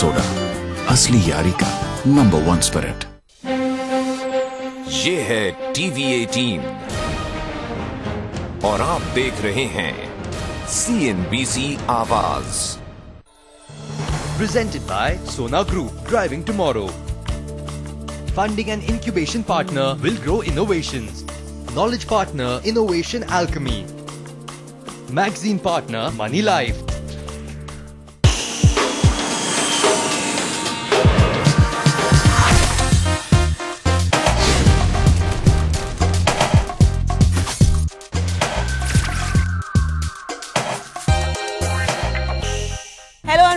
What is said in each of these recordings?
Soda, असली यारी का नंबर 1 स्पिरिट। ये है टीवी 18 और आप देख रहे हैं CNBC आवाज। Presented by Sona Group, driving tomorrow. Funding and incubation partner Will Grow Innovations. Knowledge partner Innovation Alchemy. Magazine partner Money Life.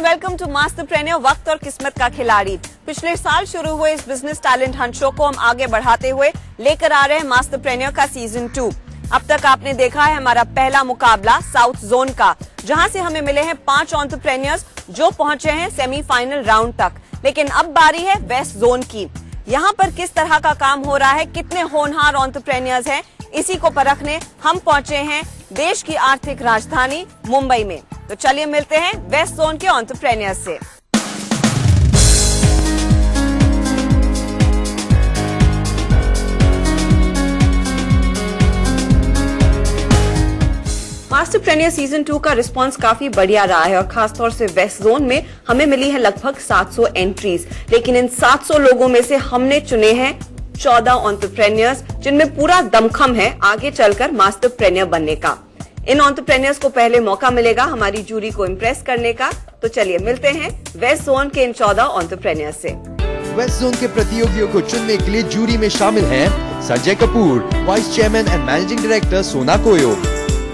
Welcome to masterpreneur, वक्त और किस्मत का खिलाड़ी। पिछले साल शुरू हुए इस बिजनेस टैलेंट हंट शो को हम आगे बढ़ाते हुए लेकर आ रहे हैं मास्टरप्रेन्योर का सीजन 2। अब तक आपने देखा है हमारा पहला मुकाबला साउथ जोन का, जहां से हमें मिले हैं 5 एंटरप्रेन्योर्स जो पहुंचे हैं सेमीफाइनल राउंड तक। लेकिन अब बारी है वेस्ट जोन की। यहाँ पर किस तरह का काम हो रहा है, कितने होनहार एंटरप्रेन्योर्स हैं, इसी को परखने हम पहुंचे हैं देश की आर्थिक राजधानी मुंबई में। तो चलिए मिलते हैं वेस्ट जोन के एंटरप्रेन्योर्स से। मास्टरप्रेन्योर सीजन 2 का रिस्पांस काफी बढ़िया रहा है और खासतौर से वेस्ट जोन में हमें मिली है लगभग 700 एंट्रीज। लेकिन इन 700 लोगों में से हमने चुने हैं 14 एंटरप्रेन्योर्स जिनमें पूरा दमखम है आगे चलकर मास्टरप्रेन्योर बनने का। इन एंटरप्रेन्योर्स को पहले मौका मिलेगा हमारी जूरी को इम्प्रेस करने का। तो चलिए मिलते हैं वेस्ट जोन के इन 14 एंटरप्रेन्योर्स से। वेस्ट जोन के प्रतियोगियों को चुनने के लिए जूरी में शामिल हैं Sanjay Kapoor, vice chairman and managing director Sona Koyo,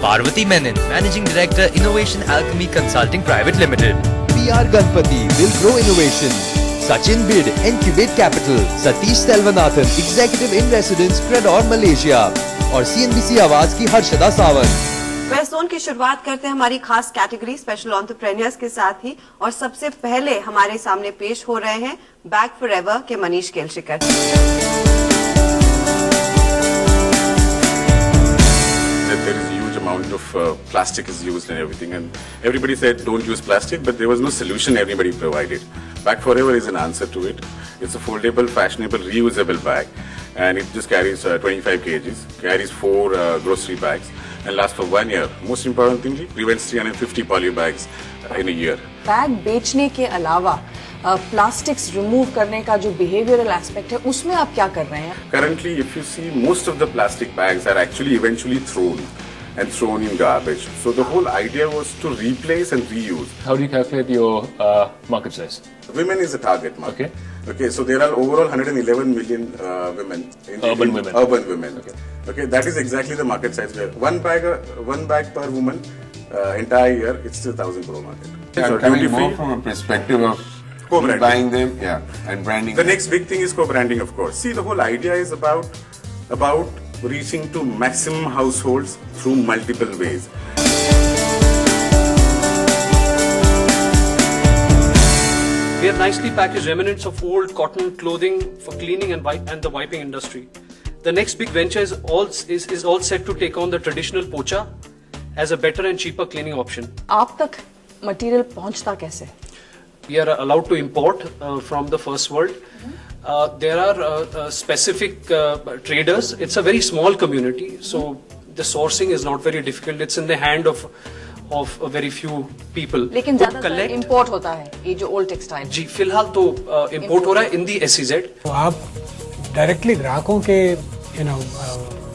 Parvathy Menon, managing director innovation alchemy consulting private limited, PR Ganapathy, Villgro innovation, Sachin बिड, incubate capital, Satish Selvanathan, executive in residence Credor Malaysia और CNBC आवाज की हर्षदा सावंत। वेस्ट जोन की शुरुआत करते हैं हमारी खास कैटेगरी स्पेशल एंटरप्रेन्योर्स के साथ ही, और सबसे पहले हमारे सामने पेश हो रहे हैं बैक फॉरएवर के Manish केलशिकर। There is a huge amount of plastic is used and everything, and everybody said don't use plastic, but there was no solution anybody provided. Bag Forever is an answer to it. It's a foldable, fashionable, reusable bag, and it just carries 25 kgs, carries 4 grocery bags, and lasts for 1 year. Most importantly, prevents 350 poly bags in a year. Bag बेचने के अलावा plastics remove करने का जो behavioural aspect है उसमें आप क्या कर रहे हैं? Currently, if you see, most of the plastic bags are actually eventually thrown in garbage. So the whole idea was to replace and reuse. How do you calculate your market size? Women is the target market. Okay, so there are overall 111 million women. Urban women. Okay, that is exactly the market size. Where one bag per woman, entire year, it's still 1,000 crore market. So coming more from a perspective of buying them, and branding. The next big thing is co-branding, of course. See, the whole idea is about reaching to maximum households through multiple ways. We have nicely packaged remnants of old cotton clothing for cleaning and the wiping industry. The next big venture is all set to take on the traditional pocha as a better and cheaper cleaning option. आप तक material पहुंचता कैसे? We are allowed to import from the first world. There are specific traders. It's a very small community, so the sourcing is not very difficult. It's in the hand of a very few people. लेकिन ज़्यादातर import होता है ये जो old textile. जी, फिलहाल तो import हो रहा है in the SEZ. तो आप डायरेक्टली ग्राहकों के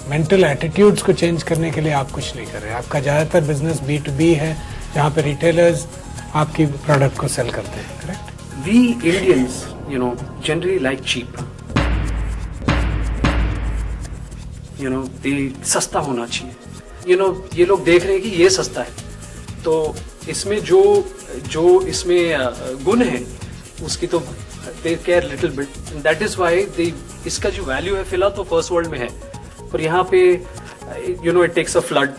मेंटल एटीट्यूड्स को चेंज करने के लिए आप कुछ नहीं कर रहे। आपका ज्यादातर बिजनेस B2B है, जहाँ पे रिटेलर्स आपकी प्रोडक्ट को सेल करते हैं, correct? We Indians, generally like cheap. सस्ता होना चाहिए। ये लोग देख रहे हैं कि ये सस्ता है, तो इसमें जो इसमें गुण है उसकी तो they care little bit. That is why इसका जो वैल्यू है फिलहाल तो फर्स्ट वर्ल्ड में है, पर यहाँ पे it takes a flood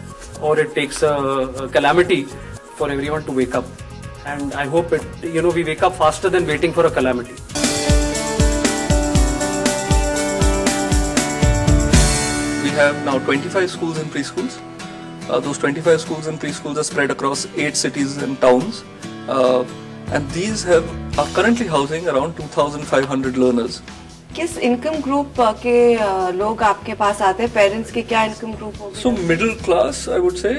or it takes a calamity for everyone to wake up. And I hope we wake up faster than waiting for a calamity. We have now 25 schools and preschools. Those 25 schools and preschools are spread across 8 cities and towns. and these are currently housing around 2,500 learners. किस income group के लोग आपके पास आते हैं? Parents के क्या income group होगी? So middle class, I would say.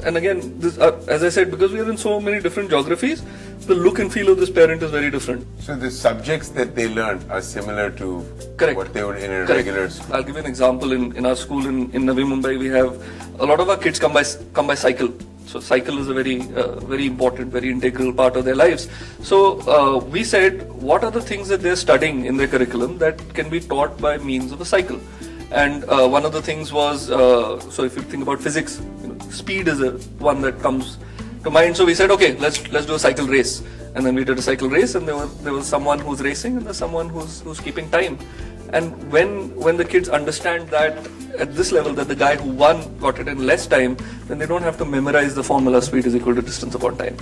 And again, this, as I said, because we are in so many different geographies, the look and feel of this parent is very different. So the subjects that they learn are similar to what they would in a regular school. I'll give you an example. In our school in Navi Mumbai, we have a lot of our kids come by cycle. So cycle is a very important, very integral part of their lives. So we said, what are the things that they're studying in their curriculum that can be taught by means of a cycle? And one of the things was, so if you think about physics, speed is one that comes to mind. So we said, okay, let's do a cycle race. And then we did a cycle race, and there was someone who's racing and there's someone who's keeping time. And when the kids understand that at this level, that the guy who won got it in less time, then they don't have to memorize the formula speed is equal to distance upon time.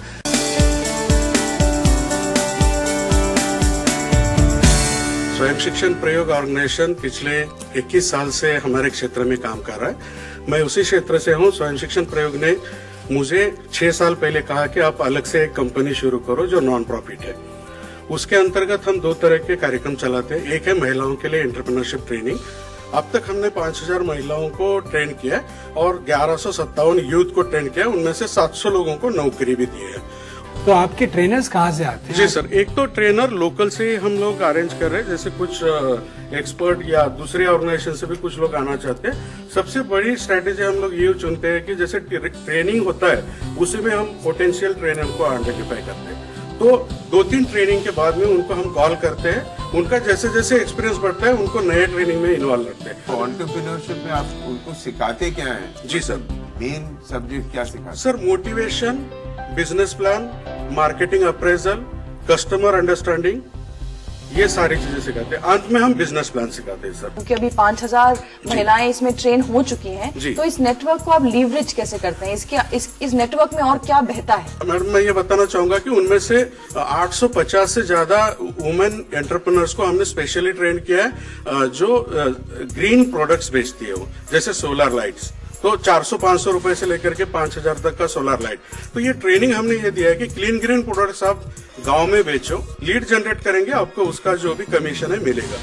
स्वयं शिक्षण प्रयोग organisation पिछले 21 साल से हमारे क्षेत्र में काम कर रहा है। मैं उसी क्षेत्र से हूं। स्वयं शिक्षण प्रयोग ने मुझे 6 साल पहले कहा कि आप अलग से एक कंपनी शुरू करो जो नॉन प्रॉफिट है। उसके अंतर्गत हम 2 तरह के कार्यक्रम चलाते हैं। एक है महिलाओं के लिए एंटरप्रेन्योरशिप ट्रेनिंग। अब तक हमने 5000 महिलाओं को ट्रेन किया और 1157 यूथ को ट्रेन किया। उनमें से 700 लोगों को नौकरी भी दी है। तो आपके ट्रेनर्स कहाँ से आते हैं? जी सर, एक तो ट्रेनर लोकल से हम लोग अरेंज कर रहे हैं, जैसे कुछ एक्सपर्ट या दूसरे ऑर्गेनाइजेशन से भी कुछ लोग आना चाहते हैं। सबसे बड़ी स्ट्रेटेजी हम लोग ये चुनते हैं कि जैसे ट्रेनिंग होता है उसी में हम पोटेंशियल ट्रेनर को आइडेंटिफाई करते हैं। तो 2-3 ट्रेनिंग के बाद में उनको हम कॉल करते हैं। उनका जैसे जैसे एक्सपीरियंस बढ़ता है उनको नए ट्रेनिंग में इन्वॉल्व रखते हैं। एंटरप्रेन्योरशिप में आप उनको सिखाते क्या है? जी सर, मेन सब्जेक्ट क्या सिखाते? Sir motivation, business plan, marketing appraisal, customer understanding, ये सारी चीजें सिखाते हैं। अंत में हम बिजनेस प्लान सिखाते हैं सर। क्योंकि अभी 5000 महिलाएं इसमें ट्रेन हो चुकी हैं, तो इस नेटवर्क को आप लीवरेज कैसे करते हैं? इस नेटवर्क में और क्या बहता है? मैडम, मैं ये बताना चाहूंगा कि उनमें से 850 से ज्यादा वुमेन एंटरप्रेन्योर्स को हमने स्पेशली ट्रेन किया है, जो ग्रीन प्रोडक्ट्स बेचती है वो, जैसे सोलर लाइट्स। तो 400-500 रुपए से लेकर के 5000 तक का सोलर लाइट। तो ये ट्रेनिंग हमने ये दिया है कि क्लीन ग्रीन प्रोडक्ट्स आप गांव में बेचो, लीड जनरेट करेंगे, आपको उसका जो भी कमीशन है मिलेगा।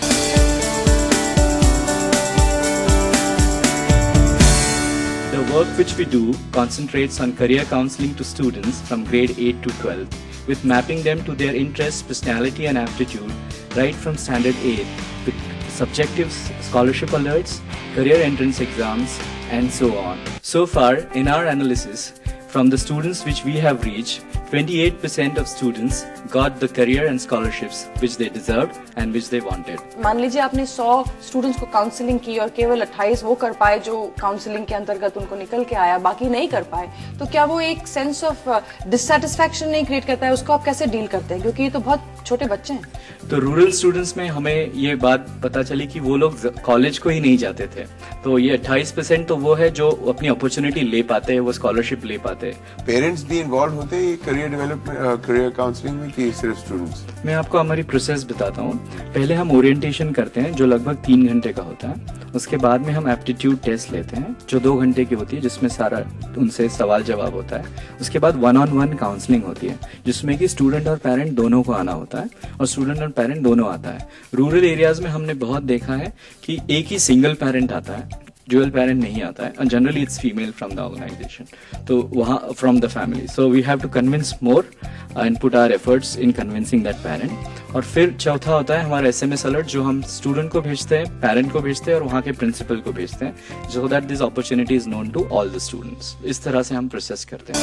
The work which we do concentrates on career counseling to students from grade 8 to 12, with mapping them to their interests, personality and aptitude right from standard 8, with subjective scholarship alerts, career entrance exams and so on. So far, in our analysis, from the students which we have reached, 28% of students got the career and scholarships which they deserved and which they wanted. मान लीजिए आपने 100 students को counselling की और केवल 28 वो कर पाए जो काउंसलिंग के अंतर्गत उनको निकल के आया, बाकी नहीं कर पाए, तो क्या वो एक सेंस ऑफ डिससैटिस्फैक्शन नहीं क्रिएट करता है? उसको आप कैसे डील करते हैं, क्योंकि ये तो बहुत छोटे बच्चे हैं? तो रूरल स्टूडेंट्स में हमें ये बात पता चली कि वो लोग कॉलेज को ही नहीं जाते थे। तो ये 28% तो वो है जो अपनी अपॉर्चुनिटी ले पाते हैं, वो स्कॉलरशिप ले पाते हैं। पेरेंट्स भी इन्वॉल्व होते हैं करियर डेवलपमेंट, करियर काउंसलिंग में, कि सिर्फ स्टूडेंट्स? मैं आपको हमारी प्रोसेस बताता हूँ। पहले हम ओरिएंटेशन करते हैं जो लगभग 3 घंटे का होता है। उसके बाद में हम एप्टीट्यूड टेस्ट लेते हैं जो 2 घंटे की होती है, जिसमें सारा उनसे सवाल जवाब होता है। उसके बाद 1-on-1 काउंसलिंग होती है, जिसमें कि स्टूडेंट और पेरेंट दोनों को आना होता है, और स्टूडेंट और पेरेंट दोनों आता है। रूरल एरियाज में हमने बहुत देखा है कि एक ही सिंगल पेरेंट आता है, ड्यूअल पेरेंट नहीं आता है, and generally it's female from the organisation, तो वहाँ from the family. So we have to convince more and put our efforts in convincing that parent. और फिर चौथा होता है हमारा SMS अलर्ट, जो हम स्टूडेंट को भेजते हैं, पेरेंट को भेजते हैं और वहाँ के प्रिंसिपल को भेजते हैं, so that this opportunity is known to all the students. इस तरह से हम प्रोसेस करते हैं।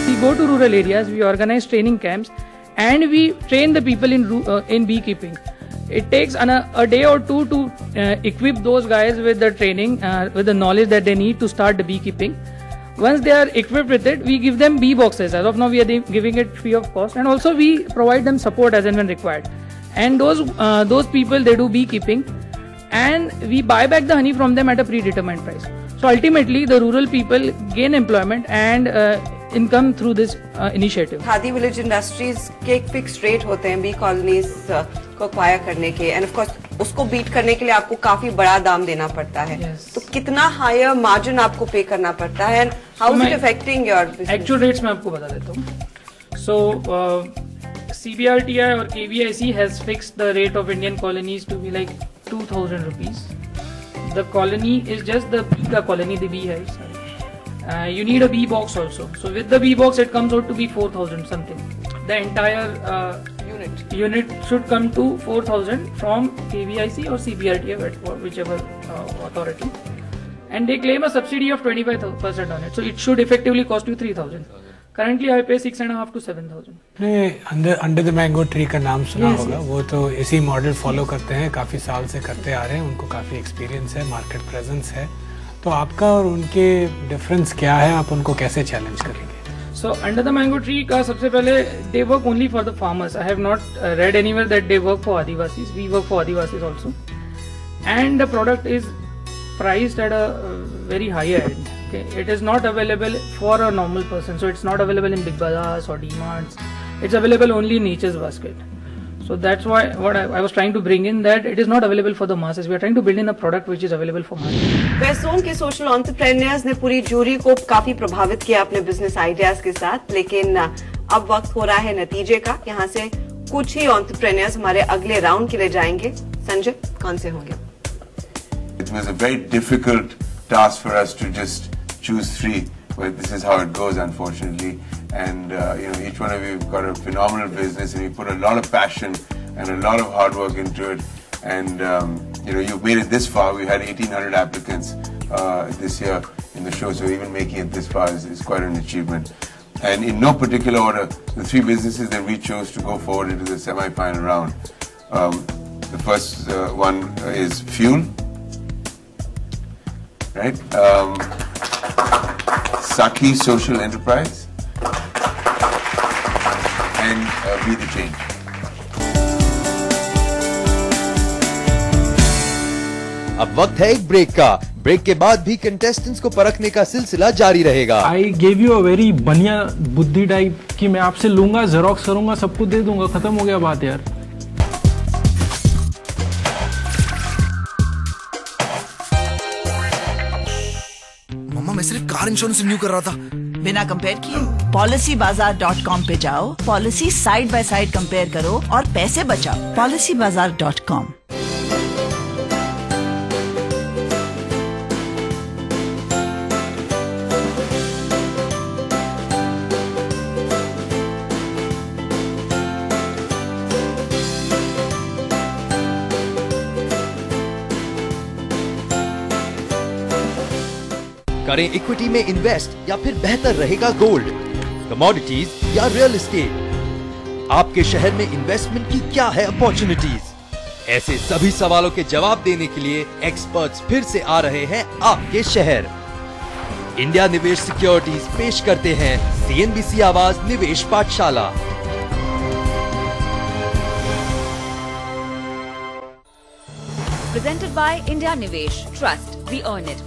We go to rural areas, we organize training camps, and we train the people in beekeeping. It takes a day or two to equip those guys with the training, with the knowledge that they need to start the beekeeping. Once they are equipped with it, we give them bee boxes. As of now, we are giving it free of cost, and also we provide them support as and when required. And those people, they do beekeeping, and we buy back the honey from them at a predetermined price. So ultimately, the rural people gain employment and income through this initiative. Khadi village industries के एक fix rate होते हैं B colonies को acquire करने के, end of course उसको beat करने के लिए आपको काफी बड़ा दाम देना पड़ता है। तो कितना हायर मार्जिन आपको पे करना पड़ता है? How is it affecting your business? Actual rates मैं आपको बता देता हूँ। सो CBRTI or KVIC has fixed the rate of Indian colonies to be like 2,000 rupees. The colony is just the bee colony, the beehive. You need a bee box also. So with the bee box, it comes out to be 4,000 something. The entire unit should come to 4,000 from KVIC or CBRTI, whichever authority. And they claim a subsidy of 25% on it. So it should effectively cost you 3,000. Currently I pay 6,500 to 7,000. ने under the mango tree का नाम सुना होगा। वो तो इसी model follow करते हैं, काफी साल से करते आ रहे हैं, उनको काफी एक्सपीरियंस है, मार्केट प्रेजेंस है। तो आपका और उनके डिफरेंस क्या है, आप उनको कैसे चैलेंज करेंगे? So under the mango tree का सबसे पहले they work only for the farmers. I have not read anywhere that they work for Adivasis. We work for Adivasis also, and the product is priced at a very higher end. Okay, it is not available for a normal person. So it's not available in big bazaars or D-marts. It's available only in Nature's Basket. So that's why what I was trying to bring in, that it is not available for the masses. We are trying to build in a product which is available for masses. West zone के social entrepreneurs ने पूरी jury को काफी प्रभावित किया अपने business ideas के साथ, लेकिन अब वक्त हो रहा है नतीजे का। यहाँ से कुछ ही एंटरप्रेन्योर्स हमारे अगले राउंड के लिए जाएंगे। संजय, कौन से होंगे? It was a very difficult task for us to just choose 3, but this is how it goes, unfortunately. And each one of you have got a phenomenal business, and you put a lot of passion and a lot of hard work into it. And you've made it this far. We had 1,800 applicants this year in the show, so even making it this far is quite an achievement. And in no particular order, the 3 businesses that we chose to go forward into the semi-final round. The first one is Fuel, right? Saki Social Enterprise, and Be the Change. अब वक्त है एक break का। Break के बाद भी contestants को परखने का सिलसिला जारी रहेगा। I gave you a very बढ़िया बुद्धि टाइप कि मैं आपसे लूंगा, जेरोक्स करूंगा, सबको दे दूंगा, खत्म हो गया बात यार। मम्मा, मैं सिर्फ कार इंश्योरेंस रिन्यू कर रहा था। बिना कंपेयर किए policybazaar.com पे जाओ, policy side by side compare करो और पैसे बचाओ। policybazaar.com। करें इक्विटी में इन्वेस्ट या फिर बेहतर रहेगा गोल्ड, कमोडिटीज या रियल एस्टेट? आपके शहर में इन्वेस्टमेंट की क्या है अपॉर्चुनिटीज? ऐसे सभी सवालों के जवाब देने के लिए एक्सपर्ट्स फिर से आ रहे हैं आपके शहर। इंडिया निवेश सिक्योरिटीज पेश करते हैं CNBC आवाज निवेश पाठशाला। Presented by India Nivesh. Trust, we earn it.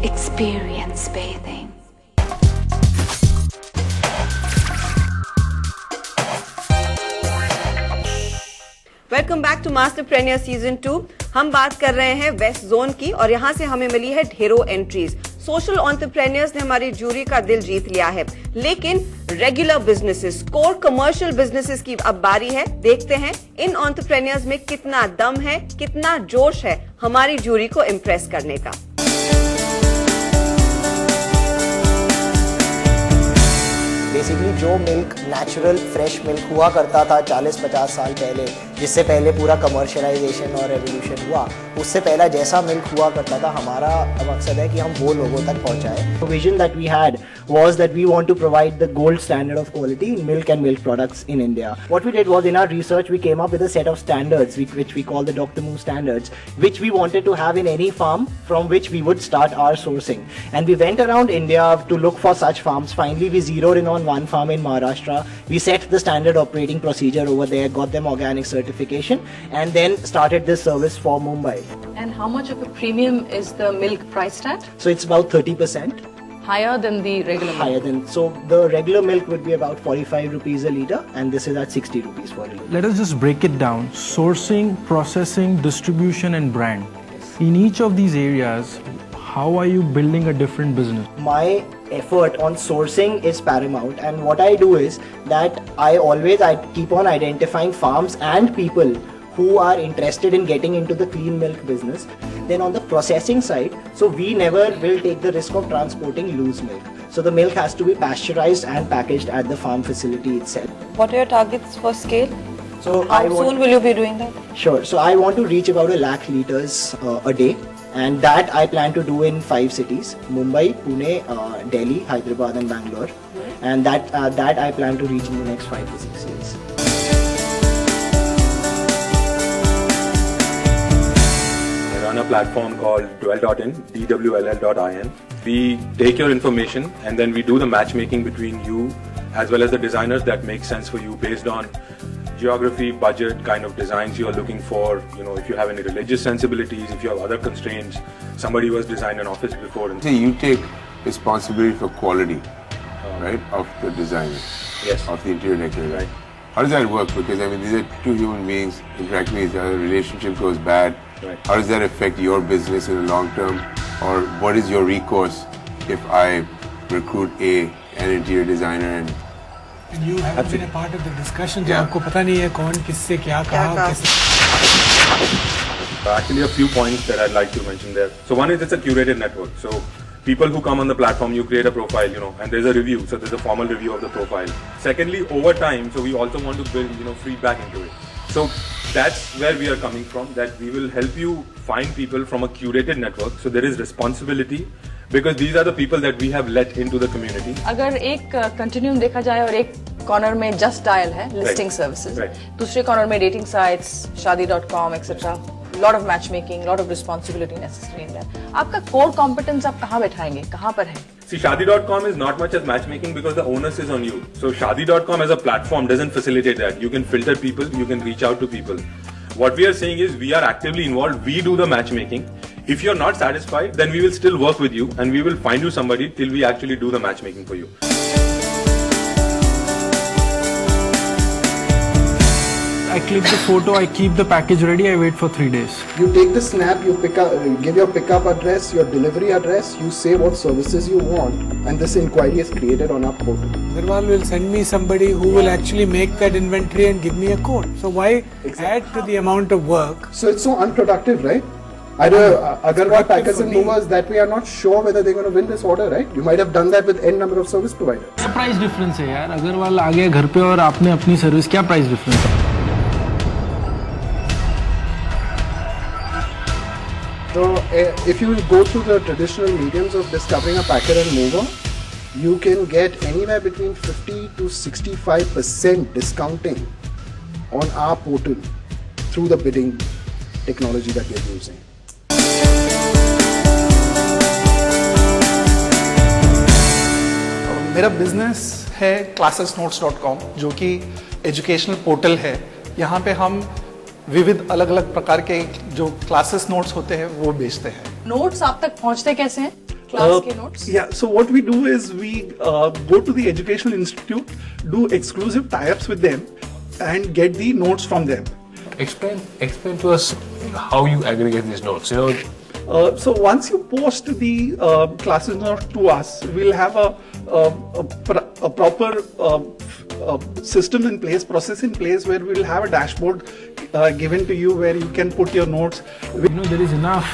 Experience bathing. Welcome back to masterpreneur season 2। हम बात कर रहे हैं वेस्ट जोन की और यहाँ से हमें मिली है ढेरों एंट्रीज। सोशल एंटरप्रेन्योर्स ने हमारी जूरी का दिल जीत लिया है, लेकिन regular businesses, core commercial businesses की अब बारी है। देखते हैं इन एंटरप्रेन्योर्स में कितना दम है, कितना जोश है हमारी जूरी को इम्प्रेस करने का। बेसिकली जो मिल्क नेचुरल फ्रेश मिल्क हुआ करता था 40-50 साल पहले, जिससे पहले पूरा कमर्शियलाइजेशन और रेवोल्यूशन हुआ, उससे पहला जैसा मिल्क हुआ करता था, हमारा मकसद है कि हम वो लोगों तक पहुंचाएं। The vision that we had was that we want to provide the gold standard of quality in milk and milk products in India. What we did was, in our research, we came up with a set of standards which we call the Dr. Moo standards, which we wanted to have in any farm from which we would start our sourcing. And we went around India to look for such farms. Finally, we zeroed in on one farm in Maharashtra. We set the standard operating procedure over there, got them organic certification, and then started this service for Mumbai. And how much of a premium is the milk priced at? So it's about 30%. Higher than the regular milk? Higher than, so the regular milk would be about 45 rupees a litre, and this is at 60 rupees for a litre. Let us just break it down. Sourcing, processing, distribution and brand. In each of these areas, how are you building a different business? My effort on sourcing is paramount, and what I do is that I keep on identifying farms and people who are interested in getting into the clean milk business. Then on the processing side, so we never will take the risk of transporting loose milk. So the milk has to be pasteurized and packaged at the farm facility itself. What are your targets for scale? So how soon will you be doing that? Sure. So I want to reach about 1 lakh litres a day, and that I plan to do in 5 cities: Mumbai, Pune, Delhi, Hyderabad and Bangalore. And that I plan to reach in the next 5 to 6 years. A platform called Dwell.in, DWLL.in. We take your information and then we do the matchmaking between you as well as the designers that make sense for you based on geography, budget, kind of designs you are looking for. You know, if you have any religious sensibilities, if you have other constraints, somebody who has designed an office before. And so you take responsibility for quality, right, of the designer, yes, of the interior decorator. Right. How does that work? Because I mean, these are two human beings interacting with each other. Relationship goes bad. Right. How does that affect your business in the long term? Or what is your recourse if I recruit an interior designer and you have been a part of the discussion? जो आपको पता नहीं है कौन किससे क्या कहा कैसे? Actually, a few points that I'd like to mention there. So one is it's a curated network. So people who come on the platform, you create a profile, you know, and there's a review. So there's a formal review of the profile. Secondly, over time, so we also want to build, you know, feedback into it. So that's where we are coming from, that we will help you find people from a curated network. So there is responsibility because these are the people that we have let into the community. अगर एक continuum देखा जाए और एक corner में just dial है listing services, दूसरे corner में dating sites, shaadi.com, etc. Lot of matchmaking, lot of responsibility necessary in that. आपका core competence आप कहाँ बैठाएंगे, कहाँ पर है? See, Shaadi.com is not much as matchmaking because the onus is on you. So Shaadi.com as a platform doesn't facilitate that. You can filter people, you can reach out to people. What we are saying is we are actively involved. We do the matchmaking. If you're not satisfied, then we will still work with you and we will find you somebody till we actually do the matchmaking for you. I click the photo, I keep the package ready, I wait for 3 days. You take the snap, you pick up, give your pickup address, your delivery address, you say what services you want, and this inquiry is created on our portal. Agarwal will send me somebody who will actually make that inventory and give me a quote. So why add to the amount of work? So it's so unproductive, right? Agarwal Packers and Movers, that we are not sure whether they're going to win this order, right? You might have done that with n number of service providers. क्या price difference है यार? अगरवाल आ गया घर पे और आपने अपनी service, क्या price difference है? So if you go through the traditional mediums of discovering a packer and mover, you can get anywhere between 50 to 65% discounting on our portal through the bidding technology that we are using. मेरा business है classesnotes.com, जो कि educational portal है. यहाँ पे हम विविध अलग अलग प्रकार के जो क्लासेस नोट्स होते हैं वो बेचते हैं. नोट्स आप तक पहुंचते कैसे हैं? क्लास के notes? Yeah, so what we do is we go to the educational institute, do exclusive tie-ups with them, and get the notes from them. Explain to us how you aggregate these notes. You know. So once you post the classes notes to us, we'll have a proper system in place, process in place, where we'll have a dashboard given to you where you can put your notes. You know, there is enough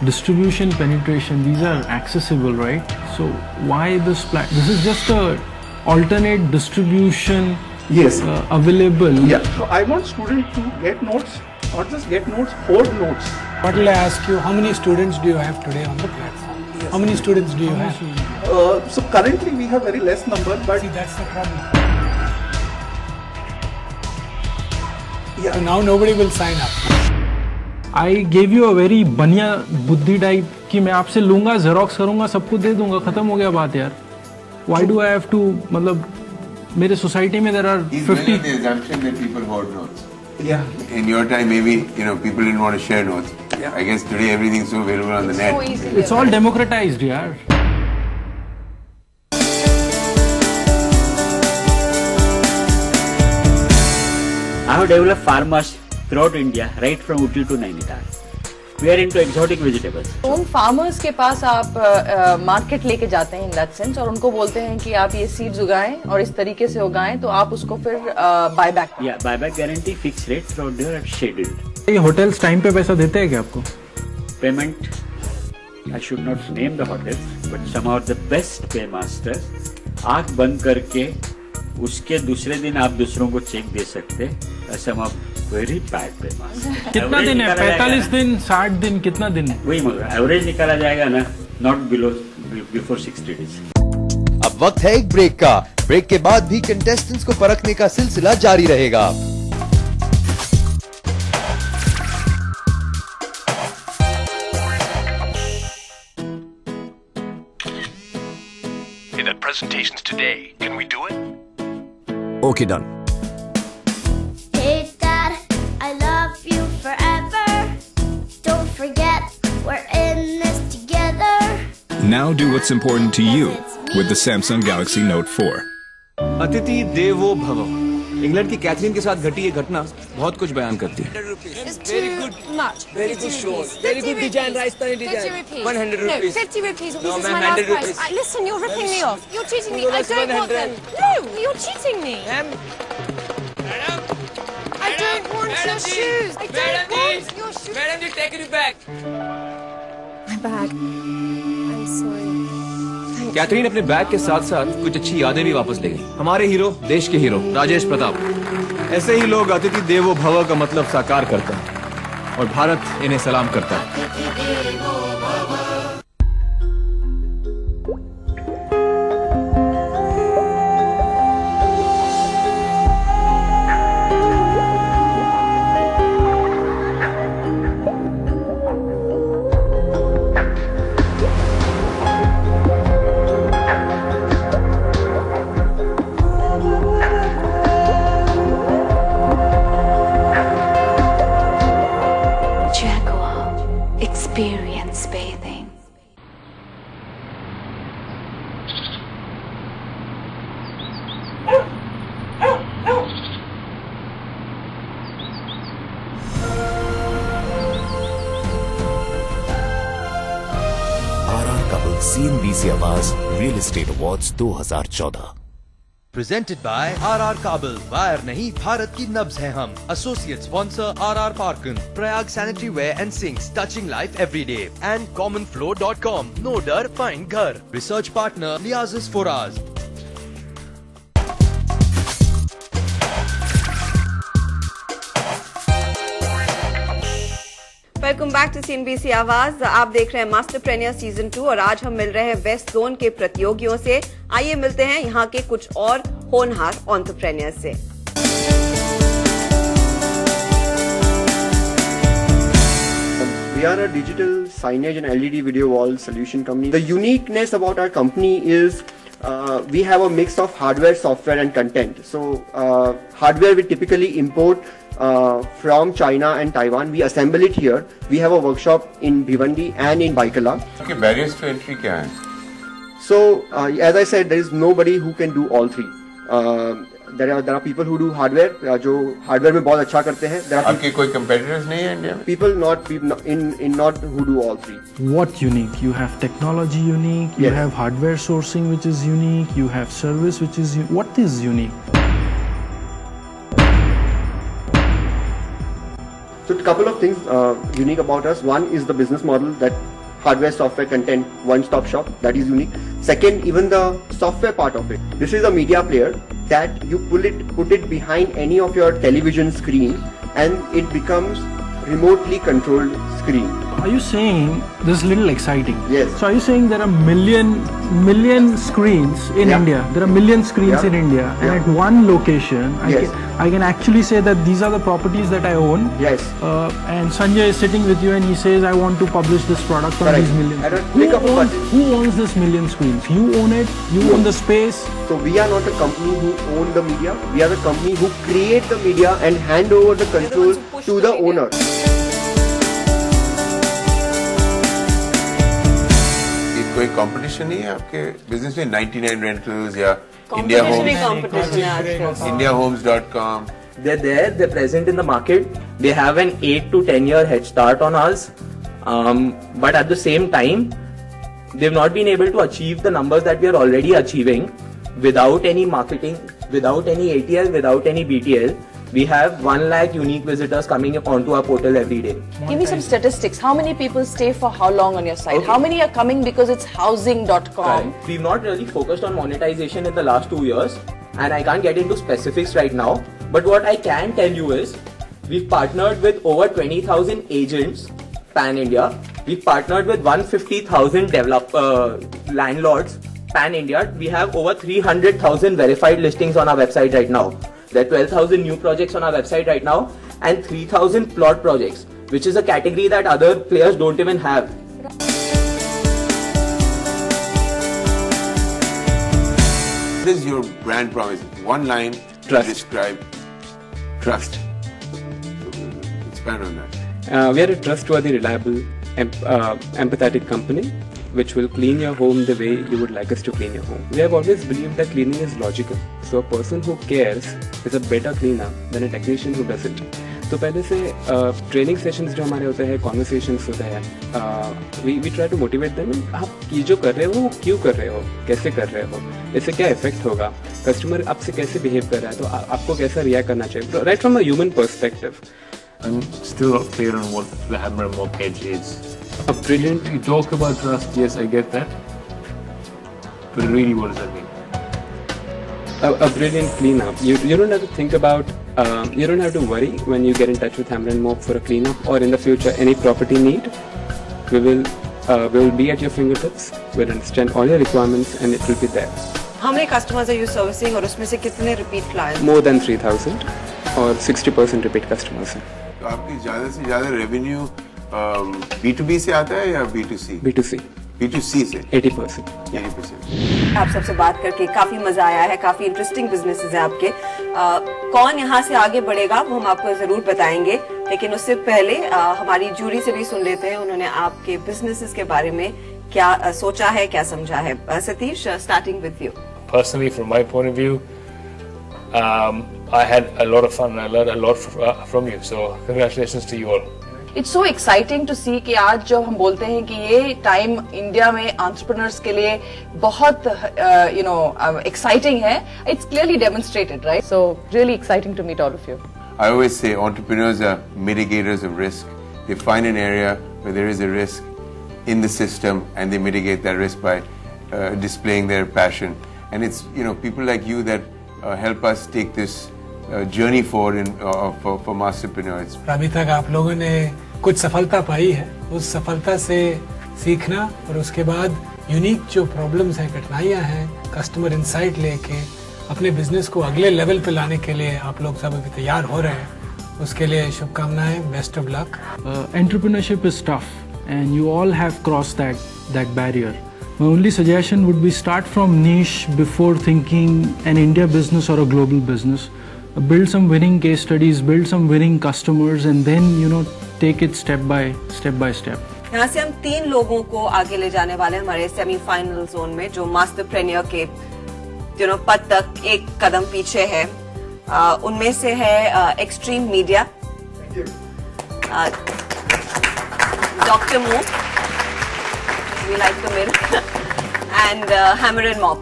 distribution penetration. These are accessible, right? So why this this is just a alternate distribution Yes. Available. Yeah. So I want students to get notes, not just get notes, hold notes. What will I ask you? How many students do you have today on the platform? How many students do you have? So currently we have very less number, but see, that's the problem. Yeah. So now nobody will sign up. I gave you a very बनिया बुद्धि type कि मैं आपसे लूंगा, xerox करूंगा, सबको दे दूंगा, खत्म हो गया बात यार. Why do I have to? मतलब मेरे सोसाइटी में there are 50. The assumption that people hold notes. Yeah. In your time, maybe people didn't want to share notes. Yeah. I guess today everything's so available on the net. So easy. It's all democratized, yaar. I have developed farmers throughout India, right from Uti to Nainital. We are into exotic vegetables. उन farmers के पास आप market लेके जाते हैं in that sense और उनको बोलते हैं कि आप ये सीड्स उगाएं और इस तरीके से उगाएं तो आप उसको फिर बाय बैक. या buy back guarantee, fix rate through their scheduled. ये होटल्स टाइम पे पैसा देते हैं क्या आपको? Payment, I should not name the hotels, but some of the best pay masters आंख बंद करके उसके दूसरे दिन आप दूसरों को चेक दे सकते हैं. सम ऑफ वेरी बैड पे मास्टर. कितना दिन है? 45 दिन, 60 दिन, कितना दिन है? वही मगर एवरेज निकाला जाएगा ना, नॉट बिफोर 60 डेज. अब वक्त है एक ब्रेक का. ब्रेक के बाद भी कंटेस्टेंट्स को परखने का सिलसिला जारी रहेगा. In the presentations today, can we do it? Okay, done. Hey Dad, I love you forever. Don't forget, we're in this together. Now do what's important to you with the Samsung Galaxy Note 4. अतिथि देवो भव. England की Catherine के साथ घटी ये घटना बहुत कुछ बयान करती है. Very good, much. Very good shows. Very good design, Rajasthani design. 100 No, rupees. 50 rupees. No, This is ma'am, my last 100 price. rupees. Listen, you're ripping me off. You're cheating me. No, I that's don't want 100. them. No, you're cheating me. Ma'am. I don't want your shoes. I don't want your shoes. Madam, you take it back. My bag. I'm sorry. Catherine अपने bag के साथ साथ कुछ अच्छी यादें भी वापस ले गई. हमारे हीरो, देश के हीरो राजेश प्रताप. ऐसे ही लोग अतिथि देवो भव का मतलब साकार करते हैं और भारत इन्हें सलाम करता है. Experience bathing. RR Couple CNBC आवाज real estate awards 2014. Presented by RR Kabul. Wire नहीं, भारत की नब्ज है हम. Associate sponsor RR Parkin, Prayag Sanitary Ware and Sinks, touching life every day. And commonflow.com. No डर, find घर. Research partner Liazis Foraz. Welcome back to CNBC Awaaz. आप देख रहे हैं मास्टरप्रेन्योर सीजन 2 और आज हम मिल रहे हैं वेस्ट जोन के प्रतियोगियों से. आइए मिलते हैं यहाँ के कुछ और होनहार एंटरप्रेन्योर से. We are a digital signage and LED video wall solution company. The uniqueness about our company is we have a mix of hardware, software and content. So hardware we typically import from China and Taiwan. We assemble it here. We have a workshop in Bhiwandi and in Baikala. Okay, barriers to entry क्या हैं? So as I said, there is nobody who can do all three. There are people who do hardware, जो hardware में बहुत अच्छा करते हैं. There are आपके कोई competitors नहीं हैं इंडिया में? People not who do all three. What unique? You have technology unique. You have hardware sourcing which is unique. You have service which is what is unique? So a couple of things unique about us. One is the business model that hardware, software, content, one-stop shop. That is unique. Second, even the software part of it. This is a media player that you put it behind any of your television screen, and it becomes remotely controlled screen. Are you saying this is a little exciting? Yes. So are you saying there are million screens in India? There are million screens in India, and at one location, I can actually say that these are the properties that I own. Yes. And Sanjay is sitting with you, and he says, "I want to publish this product on these million." Who owns this million screens? You own it. You own the space. So we are not a company who own the media. We are the company who create the media and hand over the control to the owner. कोई competition नहीं है आपके business में 99 rentals या indiahomes.com? They're there, they're present in the market. They have an 8 to 10 year head start on us. But at the same time, they've not been able to achieve the numbers that we are already achieving without any marketing, without any ATL, without any BTL. We have 1 lakh unique visitors coming onto our portal every day. Give me some statistics. How many people stay for how long on your site? Okay. How many are coming because it's housing.com? We've not really focused on monetization in the last 2 years, and I can't get into specifics right now. But what I can tell you is, we've partnered with over 20,000 agents pan-India. We've partnered with 150,000 landlords pan-India. We have over 300,000 verified listings on our website right now. There are 12,000 new projects on our website right now, and 3,000 plot projects, which is a category that other players don't even have. What is your brand promise? One line to describe trust. Expand on that. We are a trustworthy, reliable, empathetic company which will clean your home the way you would like us to clean your home. We have always believed that cleaning is logical. So a person who cares is a better cleaner than a technician who doesn't. तो पहले से training sessions जो हमारे होते हैं, conversations होते हैं, we try to motivate them. आप ये जो कर रहे हो वो क्यों कर रहे हो, कैसे कर रहे हो, इससे क्या इफेक्ट होगा, कस्टमर आपसे कैसे बिहेव कर रहा है, तो आपको कैसा रिएक्ट करना चाहिए, right from a human perspective. I'm still not clear on what the Hammer and Mortgage is. A brilliant. You talk about trust, yes, I get that. But really, what does that mean? A brilliant cleanup. You don't have to think about. You don't have to worry when you get in touch with Hammer and Mop for a cleanup, or in the future any property need. We will be at your fingertips. We'll understand all your requirements, and it will be there. How many customers are you servicing, और उसमें से कितने repeat clients? More than 3,000, और 60% repeat customers हैं. तो आपकी ज़्यादा से ज़्यादा रेवेन्यू B2B से आता है या B2C? B2C. B2C से 80%. 80%. आप सबसे बात करके काफी मजा आया है, काफी इंटरेस्टिंग बिजनेसेस हैं आपके। कौन यहाँ से आगे बढ़ेगा वो हम आपको जरूर बताएंगे, लेकिन उससे पहले हमारी जूरी से भी सुन लेते हैं उन्होंने आपके बिजनेसेस के बारे में क्या सोचा है, क्या समझा है। Satish, starting with you. Personally, from my point of view, I had a lot of fun. I learned a lot from you. So congratulations to you all. It's so exciting to see कि आज जब हम बोलते हैं कि ये time India में entrepreneurs के लिए बहुत exciting है, it's clearly demonstrated, right? So really exciting to meet all of you. I always say entrepreneurs are mitigators of risk. They find an area where there is a risk in the system and they mitigate that risk by displaying their passion. And it's people like you that help us take this journey forward for Masterpreneurs. अभी तक आप लोगों ने कुछ सफलता पाई है, उस सफलता से सीखना और उसके बाद यूनिक जो प्रॉब्लम्स हैं, कठिनाइयां हैं, कस्टमर इंसाइट लेके अपने बिजनेस को अगले लेवल पे लाने के लिए आप लोग सब अभी तैयार हो रहे हैं। उसके लिए शुभकामनाएं, best of luck. Entrepreneurship is tough and you all have crossed that barrier. My only suggestion would be start from niche before thinking an India business or a global business. Build some winning case studies, build some winning customers, and then take it step by step. यहाँ से हम 3 लोगों को आगे ले जाने वाले हैं हमारे सेमीफाइनल जोन में, जो मास्टरप्रेन्योर के पद तक एक कदम पीछे है। उनमें से है एक्सट्रीम मीडिया, डॉक्टर मो, we like the milk, and Hammer and Mop.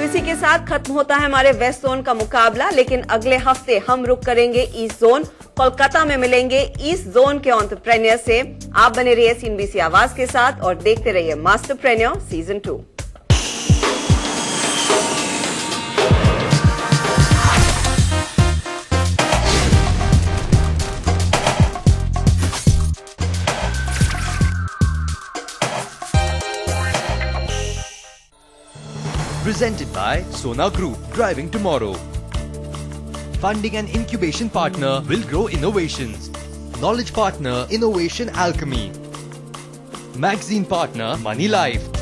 इसी के साथ खत्म होता है हमारे वेस्ट जोन का मुकाबला, लेकिन अगले हफ्ते हम रुक करेंगे ईस्ट जोन कोलकाता में मिलेंगे ईस्ट जोन के एंटरप्रेन्योर से। आप बने रहिए CNBC आवाज के साथ और देखते रहिए मास्टरप्रेन्योर season 2। Presented by Sona Group, driving tomorrow. Funding and incubation partner Will Grow Innovations. Knowledge partner Innovation Alchemy. Magazine partner Money Life.